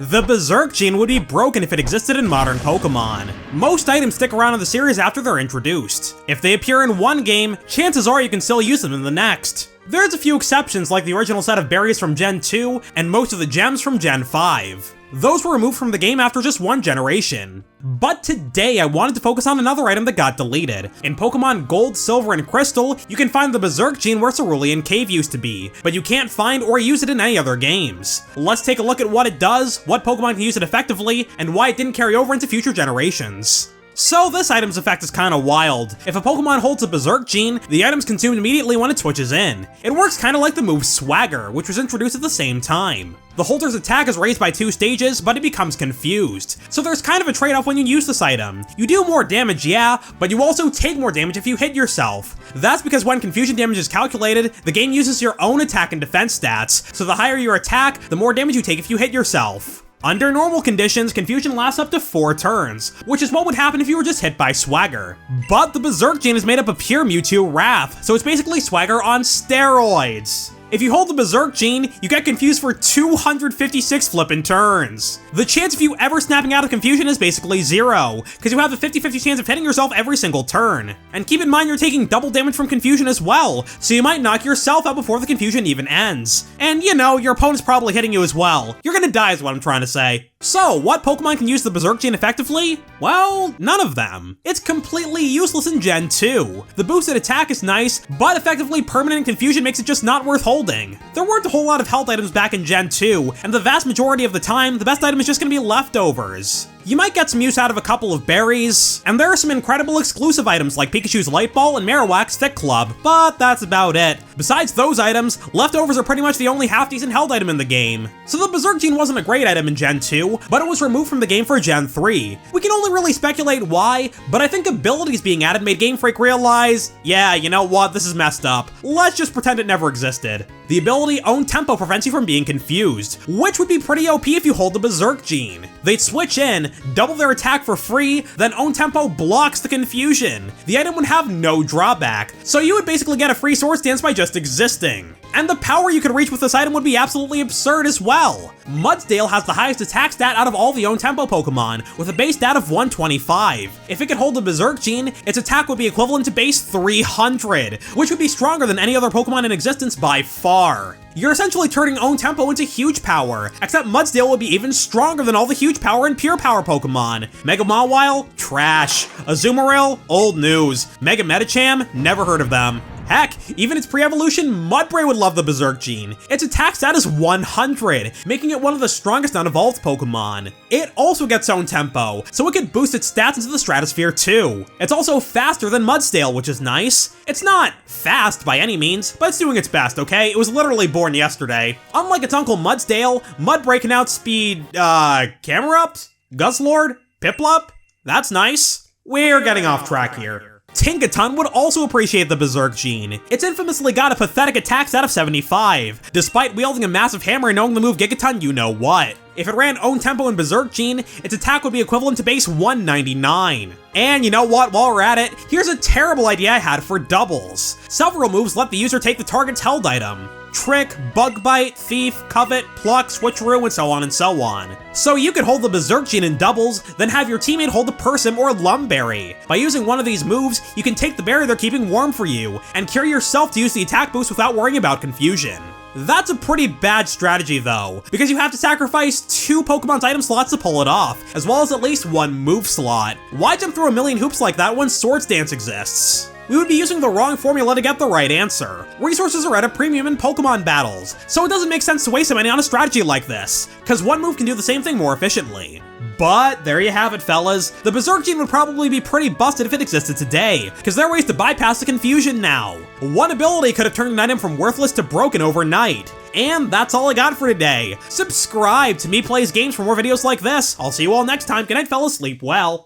The Berserk Gene would be broken if it existed in modern Pokemon. Most items stick around in the series after they're introduced. If they appear in one game, chances are you can still use them in the next. There's a few exceptions like the original set of berries from Gen 2 and most of the gems from Gen 5. Those were removed from the game after just one generation. But today I wanted to focus on another item that got deleted. In Pokemon Gold, Silver, and Crystal, you can find the Berserk Gene where Cerulean Cave used to be, but you can't find or use it in any other games. Let's take a look at what it does, what Pokemon can use it effectively, and why it didn't carry over into future generations. So this item's effect is kinda wild. If a Pokemon holds a Berserk Gene, the item's consumed immediately when it switches in. It works kinda like the move Swagger, which was introduced at the same time. The holder's attack is raised by 2 stages, but it becomes confused. So there's kind of a trade-off when you use this item. You do more damage, yeah, but you also take more damage if you hit yourself. That's because when confusion damage is calculated, the game uses your own attack and defense stats, so the higher your attack, the more damage you take if you hit yourself. Under normal conditions, confusion lasts up to 4 turns, which is what would happen if you were just hit by Swagger. But the Berserk Gene is made up of pure Mewtwo Wrath, so it's basically Swagger on steroids. If you hold the Berserk Gene, you get confused for 256 flippin' turns. The chance of you ever snapping out of confusion is basically 0, because you have a 50-50 chance of hitting yourself every single turn. And keep in mind you're taking double damage from confusion as well, so you might knock yourself out before the confusion even ends. And you know, your opponent's probably hitting you as well. You're gonna die is what I'm trying to say. So, what Pokemon can use the Berserk Gene effectively? Well, none of them. It's completely useless in Gen 2. The boosted attack is nice, but effectively permanent confusion makes it just not worth holding. There weren't a whole lot of health items back in Gen 2, and the vast majority of the time, the best item is just gonna be leftovers. You might get some use out of a couple of berries, and there are some incredible exclusive items like Pikachu's Light Ball and Marowak's Thick Club, but that's about it. Besides those items, leftovers are pretty much the only half-decent held item in the game. So the Berserk Gene wasn't a great item in Gen 2, but it was removed from the game for Gen 3. We can only really speculate why, but I think abilities being added made Game Freak realize, yeah, you know what, this is messed up. Let's just pretend it never existed. The ability Own Tempo prevents you from being confused, which would be pretty OP if you hold the Berserk Gene. They'd switch in, double their attack for free, then Own Tempo blocks the confusion. The item would have no drawback, so you would basically get a free Swords Dance by just existing. And the power you could reach with this item would be absolutely absurd as well. Mudsdale has the highest attack stat out of all the Own Tempo Pokemon, with a base stat of 125. If it could hold the Berserk Gene, its attack would be equivalent to base 300, which would be stronger than any other Pokemon in existence by far. You're essentially turning Own Tempo into huge power, except Mudsdale would be even stronger than all the huge power and pure power Pokemon. Mega Mawile? Trash. Azumarill? Old news. Mega Medicham? Never heard of them. Heck, even its pre-evolution, Mudbray would love the Berserk Gene. Its attack stat is 100, making it one of the strongest unevolved Pokemon. It also gets Own Tempo, so it could boost its stats into the stratosphere too. It's also faster than Mudsdale, which is nice. It's not fast by any means, but it's doing its best, okay? It was literally born yesterday. Unlike its uncle Mudsdale, Mudbray can outspeed, Camerupt? Guzzlord? Piplup? That's nice. We're getting off track here. Tinkaton would also appreciate the Berserk Gene. It's infamously got a pathetic attack stat of 75, despite wielding a massive hammer and knowing the move Gigaton you know what. If it ran Own Tempo and Berserk Gene, its attack would be equivalent to base 199. And you know what, while we're at it, here's a terrible idea I had for doubles. Several moves let the user take the target's held item. Trick, Bug Bite, Thief, Covet, Pluck, Switcheroo, and so on and so on. So you could hold the Berserk Gene in doubles, then have your teammate hold a Persim or a Lumberry. By using one of these moves, you can take the berry they're keeping warm for you, and cure yourself to use the attack boost without worrying about confusion. That's a pretty bad strategy though, because you have to sacrifice 2 Pokemon's item slots to pull it off, as well as at least 1 move slot. Why jump through a million hoops like that when Swords Dance exists? We would be using the wrong formula to get the right answer. Resources are at a premium in Pokemon battles, so it doesn't make sense to waste so many on a strategy like this, because one move can do the same thing more efficiently. But there you have it, fellas. The Berserk Gene would probably be pretty busted if it existed today, because there are ways to bypass the confusion now. One ability could have turned an item from worthless to broken overnight. And that's all I got for today. Subscribe to MEPlaysGames for more videos like this. I'll see you all next time. Good night, fellas. Sleep well.